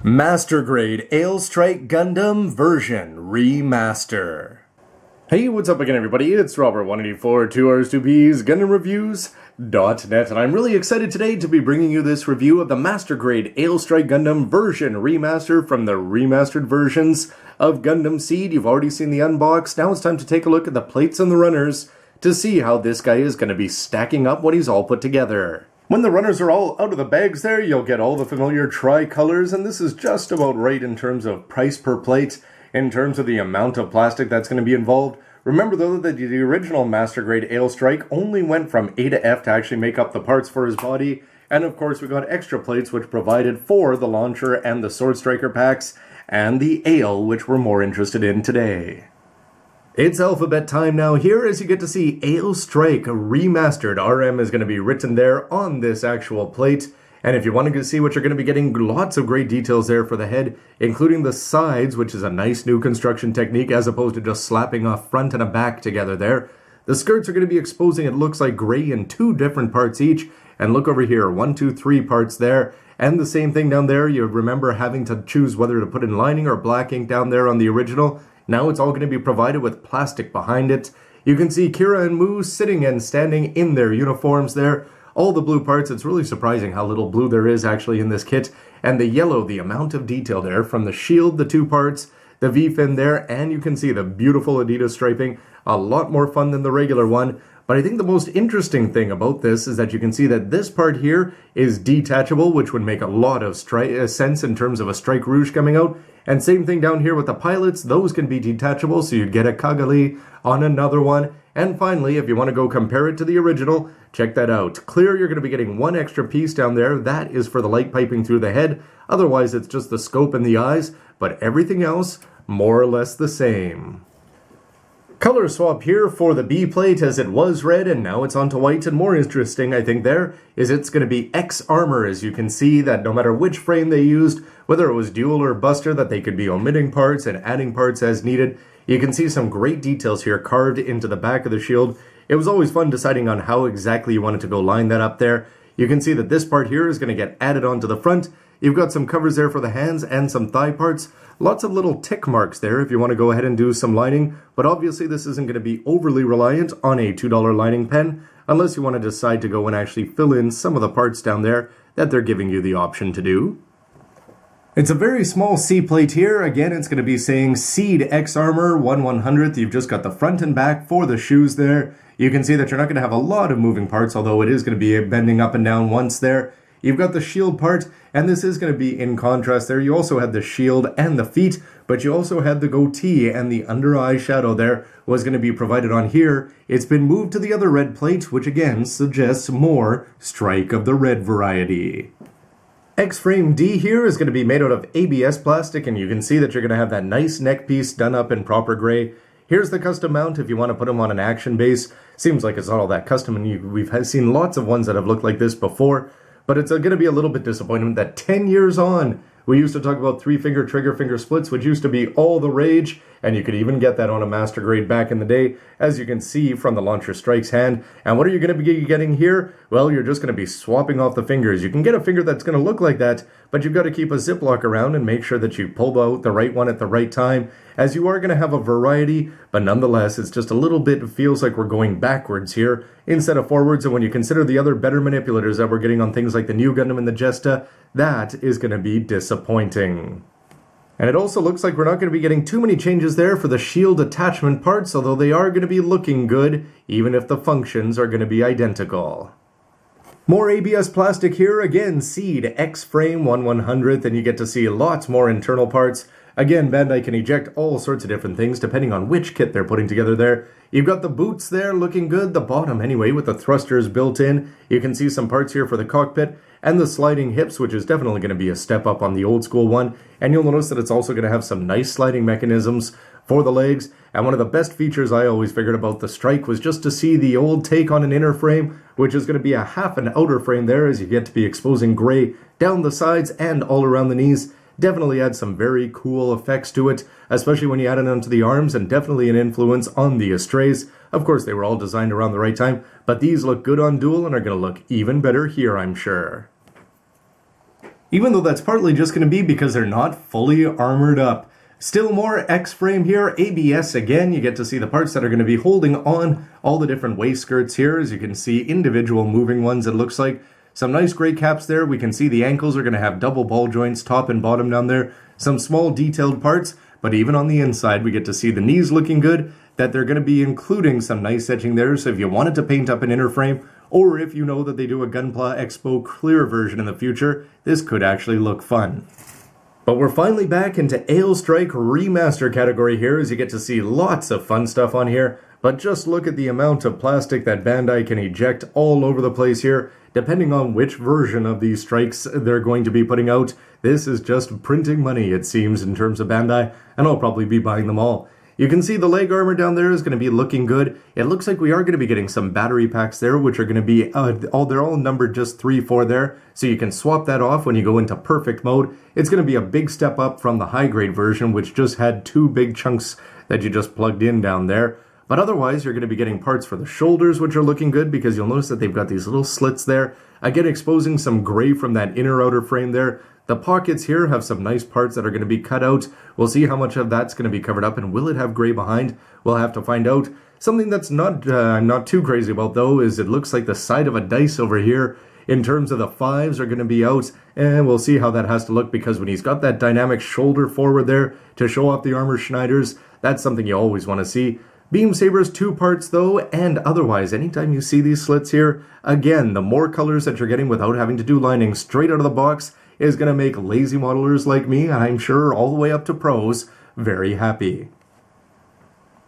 Master Grade Aile Strike Gundam version Remaster. Hey, what's up again everybody? It's Robert184, 2Rs2Ps, GundamReviews.net, and I'm really excited today to be bringing you this review of the Master Grade Aile Strike Gundam version Remaster from the remastered versions of Gundam Seed. You've already seen the unbox. Now it's time to take a look at the plates and the runners to see how this guy is going to be stacking up when he's all put together. When the runners are all out of the bags there, you'll get all the familiar tri-colors, and this is just about right in terms of price per plate, in terms of the amount of plastic that's going to be involved. Remember though that the original Master Grade Aile Strike only went from A to F to actually make up the parts for his body, and of course we got extra plates which provided for the launcher and the Sword Striker packs, and the Aile, which we're more interested in today. It's alphabet time now here as you get to see Aile Strike Remastered. RM is going to be written there on this actual plate. And if you want to see what you're going to be getting, lots of great details there for the head, including the sides, which is a nice new construction technique as opposed to just slapping a front and a back together there. The skirts are going to be exposing, it looks like, gray in two different parts each. And look over here, 1, 2, 3 parts there. And the same thing down there. You remember having to choose whether to put in lining or black ink down there on the original. Now it's all going to be provided with plastic behind it. You can see Kira and Mu sitting and standing in their uniforms there. All the blue parts, it's really surprising how little blue there is actually in this kit. And the yellow, the amount of detail there from the shield, the two parts, the V-fin there, and you can see the beautiful Adidas striping. A lot more fun than the regular one. But I think the most interesting thing about this is that you can see that this part here is detachable, which would make a lot of sense in terms of a Strike Rouge coming out. And same thing down here with the pilots, those can be detachable, so you'd get a Kagali on another one. And finally, if you want to go compare it to the original, check that out. Clear, you're going to be getting one extra piece down there. That is for the light piping through the head. Otherwise, it's just the scope and the eyes, but everything else, more or less the same. Color swap here for the B plate as it was red and now it's onto white, and more interesting I think there is it's going to be X armor, as you can see that no matter which frame they used, whether it was dual or buster, that they could be omitting parts and adding parts as needed. You can see some great details here carved into the back of the shield. It was always fun deciding on how exactly you wanted to go line that up there. You can see that this part here is going to get added onto the front. You've got some covers there for the hands and some thigh parts. Lots of little tick marks there if you want to go ahead and do some lining, but obviously this isn't going to be overly reliant on a $2 lining pen, unless you want to decide to go and actually fill in some of the parts down there that they're giving you the option to do. It's a very small C plate here. Again, it's going to be saying Seed X Armor 1/100th. You've just got the front and back for the shoes there. You can see that you're not going to have a lot of moving parts, although it is going to be bending up and down once there. You've got the shield part, and this is going to be in contrast there. You also had the shield and the feet, but you also had the goatee, and the under eye shadow there was going to be provided on here. It's been moved to the other red plate, which again suggests more Strike of the Red variety. X-Frame D here is going to be made out of ABS plastic, and you can see that you're going to have that nice neck piece done up in proper gray. Here's the custom mount if you want to put them on an action base. Seems like it's not all that custom, and we've seen lots of ones that have looked like this before. But it's going to be a little bit disappointing that 10 years on, we used to talk about 3-finger trigger finger splits, which used to be all the rage, and you could even get that on a Master Grade back in the day, as you can see from the Launcher Strike's hand. And what are you going to be getting here? Well, you're just going to be swapping off the fingers. You can get a finger that's going to look like that, but you've got to keep a Ziploc around and make sure that you pull out the right one at the right time, as you are going to have a variety, but nonetheless, it's just a little bit, feels like we're going backwards here instead of forwards. And when you consider the other better manipulators that we're getting on things like the new Gundam and the Jesta, that is going to be disappointing. And it also looks like we're not going to be getting too many changes there for the shield attachment parts, although they are going to be looking good, even if the functions are going to be identical. More ABS plastic here, again, Seed X-Frame 1/100th, and you get to see lots more internal parts. Again, Bandai can eject all sorts of different things depending on which kit they're putting together there. You've got the boots there looking good, the bottom anyway, with the thrusters built in. You can see some parts here for the cockpit, and the sliding hips, which is definitely going to be a step up on the old school one. And you'll notice that it's also going to have some nice sliding mechanisms for the legs. And one of the best features I always figured about the Strike was just to see the old take on an inner frame, which is going to be a half an outer frame there, as you get to be exposing gray down the sides and all around the knees. Definitely adds some very cool effects to it, especially when you add it onto the arms, and definitely an influence on the Astrays. Of course, they were all designed around the right time, but these look good on dual and are going to look even better here, I'm sure. even though that's partly just going to be because they're not fully armored up. Still more X-frame here, ABS again. You get to see the parts that are going to be holding on all the different waist skirts here. As you can see, individual moving ones, it looks like. Some nice gray caps there. We can see the ankles are going to have double ball joints, top and bottom down there. Some small detailed parts, but even on the inside, we get to see the knees looking good, that they're going to be including some nice edging there. So if you wanted to paint up an inner frame, or if you know that they do a Gunpla Expo clear version in the future, this could actually look fun. But we're finally back into Aile Strike Remaster category here, as you get to see lots of fun stuff on here. But just look at the amount of plastic that Bandai can eject all over the place here. Depending on which version of these strikes they're going to be putting out, this is just printing money, it seems, in terms of Bandai, and I'll probably be buying them all. You can see the leg armor down there is going to be looking good. It looks like we are going to be getting some battery packs there, which are going to be, they're all numbered just 3, 4 there, so you can swap that off when you go into perfect mode. It's going to be a big step up from the high grade version, which just had 2 big chunks that you just plugged in down there. But otherwise, you're going to be getting parts for the shoulders, which are looking good, because you'll notice that they've got these little slits there, again exposing some gray from that inner outer frame there. The pockets here have some nice parts that are going to be cut out. We'll see how much of that's going to be covered up, and will it have gray behind? We'll have to find out. Something that's not too crazy about, though, is it looks like the side of a dice over here, in terms of the 5s, are going to be out, and we'll see how that has to look, because when he's got that dynamic shoulder forward there to show off the armor Schneiders, that's something you always want to see. Beam Sabers 2 parts though, and otherwise, anytime you see these slits here, again, the more colors that you're getting without having to do lining straight out of the box is going to make lazy modelers like me, and I'm sure all the way up to pros, very happy.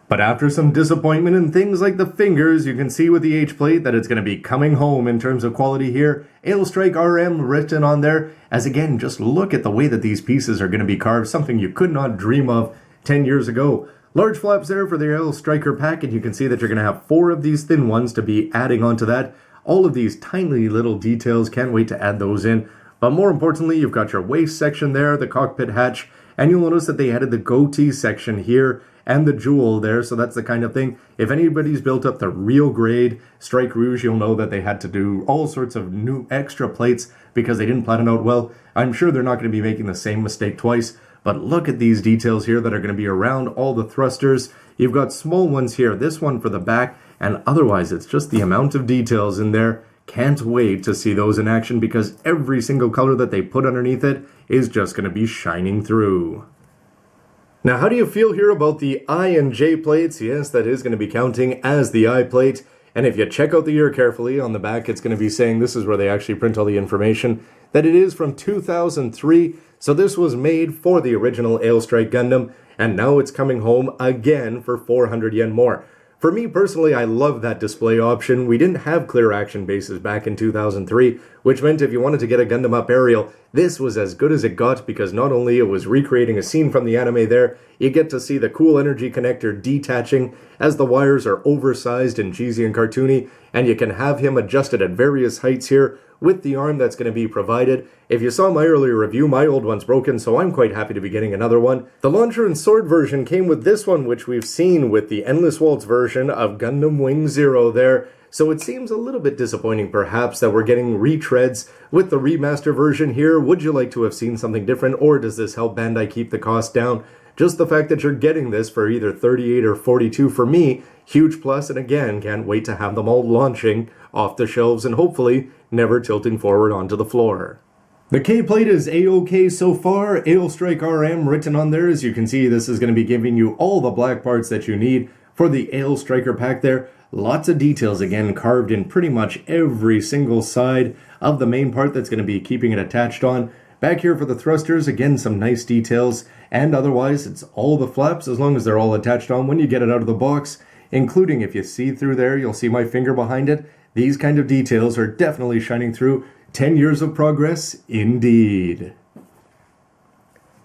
But after some disappointment in things like the fingers, you can see with the H-plate that it's going to be coming home in terms of quality here. Aile Strike RM written on there, as again, just look at the way that these pieces are going to be carved, something you could not dream of 10 years ago. Large flaps there for the Aile Striker pack, and you can see that you're going to have 4 of these thin ones to be adding onto that. All of these tiny little details, can't wait to add those in. But more importantly, you've got your waist section there, the cockpit hatch, and you'll notice that they added the goatee section here and the jewel there, so that's the kind of thing. If anybody's built up the real grade Strike Rouge, you'll know that they had to do all sorts of new extra plates because they didn't plan it out well. I'm sure they're not going to be making the same mistake twice. But look at these details here that are going to be around all the thrusters. You've got small ones here, this one for the back, and otherwise it's just the amount of details in there. Can't wait to see those in action, because every single color that they put underneath it is just going to be shining through. Now, how do you feel here about the I and J plates? Yes, that is going to be counting as the I plate. And if you check out the ear carefully, on the back it's going to be saying, this is where they actually print all the information, that it is from 2003. So this was made for the original Aile Strike Gundam, and now it's coming home again for 400 yen more. For me personally, I love that display option. We didn't have clear action bases back in 2003, which meant if you wanted to get a Gundam up aerial, this was as good as it got, because not only it was recreating a scene from the anime there, you get to see the cool energy connector detaching as the wires are oversized and cheesy and cartoony, and you can have him adjusted at various heights here with the arm that's going to be provided. If you saw my earlier review, my old one's broken, so I'm quite happy to be getting another one. The launcher and sword version came with this one, which we've seen with the Endless Waltz version of Gundam Wing Zero there. So it seems a little bit disappointing perhaps that we're getting retreads with the remaster version here. Would you like to have seen something different, or does this help Bandai keep the cost down? Just the fact that you're getting this for either 38 or 42 for me, huge plus, and again, can't wait to have them all launching off the shelves and hopefully never tilting forward onto the floor. The K-plate is A-OK so far. Aile Strike RM written on there. As you can see, this is going to be giving you all the black parts that you need for the Aile Striker pack there. Lots of details, again, carved in pretty much every single side of the main part that's going to be keeping it attached on. Back here for the thrusters, again, some nice details, and otherwise, it's all the flaps as long as they're all attached on when you get it out of the box, including if you see through there, you'll see my finger behind it. These kind of details are definitely shining through. 10 years of progress, indeed.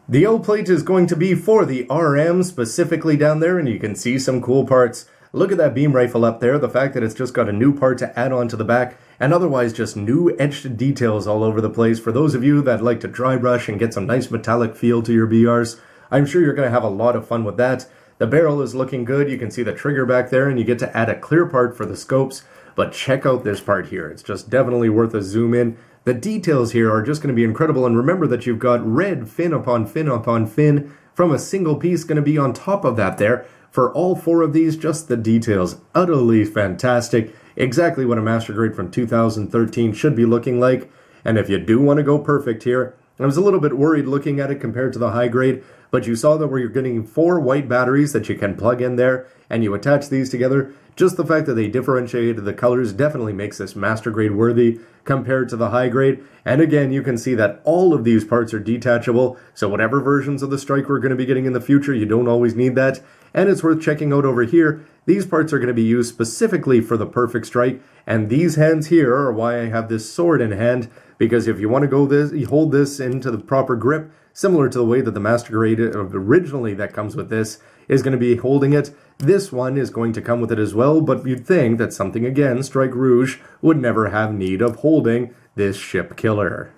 The L plate is going to be for the RM specifically down there, and you can see some cool parts. Look at that beam rifle up there, the fact that it's just got a new part to add on to the back, and otherwise just new etched details all over the place. For those of you that like to dry brush and get some nice metallic feel to your BRs, I'm sure you're going to have a lot of fun with that. The barrel is looking good, you can see the trigger back there, and you get to add a clear part for the scopes. But check out this part here, it's just definitely worth a zoom in. The details here are just going to be incredible, and remember that you've got red fin upon fin upon fin from a single piece going to be on top of that there. For all 4 of these, just the details, utterly fantastic. Exactly what a Master Grade from 2013 should be looking like. And if you do want to go perfect here, I was a little bit worried looking at it compared to the high grade, but you saw that where you're getting 4 white batteries that you can plug in there, and you attach these together. Just the fact that they differentiated the colors definitely makes this Master Grade worthy compared to the high grade. And again, you can see that all of these parts are detachable, so whatever versions of the strike we're going to be getting in the future, you don't always need that. And it's worth checking out over here. These parts are going to be used specifically for the perfect strike, and these hands here are why I have this sword in hand, because if you want to go this, you hold this into the proper grip, similar to the way that the Master Grade originally that comes with this is going to be holding it. This one is going to come with it as well, but you'd think that something, again, Strike Rouge, would never have need of holding this ship killer.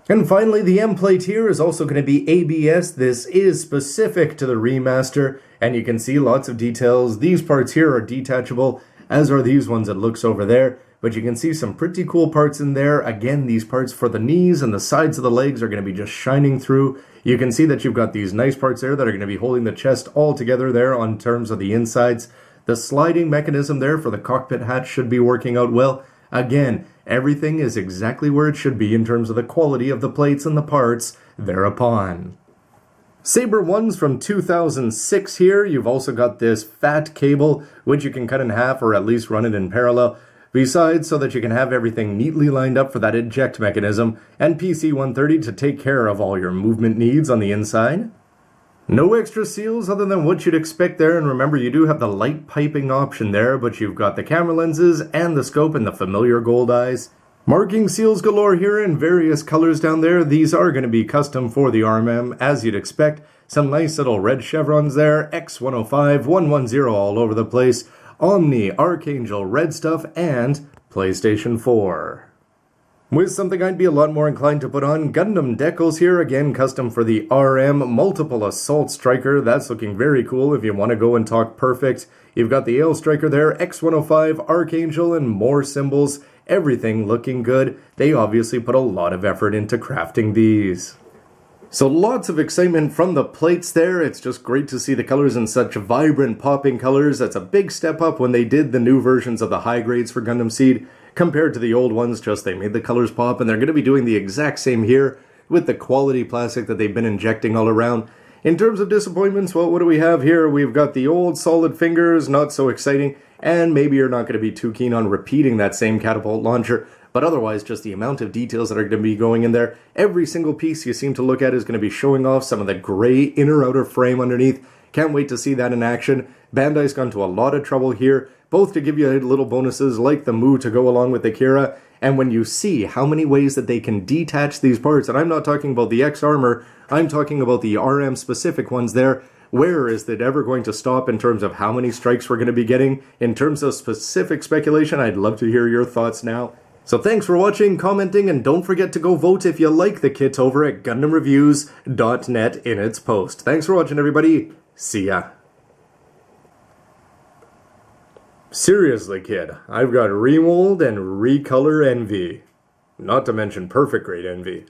And finally, the M plate here is also going to be ABS. This is specific to the remaster, and you can see lots of details. These parts here are detachable, as are these ones that looks over there. But you can see some pretty cool parts in there. Again, these parts for the knees and the sides of the legs are going to be just shining through. You can see that you've got these nice parts there that are going to be holding the chest all together there on terms of the insides. The sliding mechanism there for the cockpit hatch should be working out well. Again, everything is exactly where it should be in terms of the quality of the plates and the parts thereupon. Saber ones from 2006 here. You've also got this fat cable, which you can cut in half or at least run it in parallel. Besides, so that you can have everything neatly lined up for that eject mechanism, and PC-130 to take care of all your movement needs on the inside. No extra seals other than what you'd expect there, and remember you do have the light piping option there, but you've got the camera lenses and the scope and the familiar gold eyes. Marking seals galore here in various colors down there. These are going to be custom for the RMM, as you'd expect. Some nice little red chevrons there, X105, 110 all over the place. Omni, Archangel, Red Stuff, and PlayStation 4. With something I'd be a lot more inclined to put on, Gundam decals here, again custom for the RM, multiple assault striker, that's looking very cool if you want to go and talk perfect. You've got the Aile striker there, X105, Archangel, and more symbols, everything looking good. They obviously put a lot of effort into crafting these. So lots of excitement from the plates there. It's just great to see the colors in such vibrant popping colors. That's a big step up when they did the new versions of the high grades for Gundam Seed compared to the old ones. Just they made the colors pop, and they're going to be doing the exact same here with the quality plastic that they've been injecting all around. In terms of disappointments, well, what do we have here? We've got the old solid fingers, not so exciting, and maybe you're not going to be too keen on repeating that same catapult launcher. But otherwise, just the amount of details that are going to be going in there. Every single piece you seem to look at is going to be showing off some of the gray inner-outer frame underneath. Can't wait to see that in action. Bandai's gone to a lot of trouble here, both to give you little bonuses like the Mu to go along with the Kira, and when you see how many ways that they can detach these parts, and I'm not talking about the X-Armor, I'm talking about the RM-specific ones there. Where is it ever going to stop in terms of how many strikes we're going to be getting? In terms of specific speculation, I'd love to hear your thoughts now. So thanks for watching, commenting, and don't forget to go vote if you like the kit over at gundamreviews.net in its post. Thanks for watching, everybody. See ya. Seriously, kid, I've got remold and recolor envy. Not to mention perfect grade envy.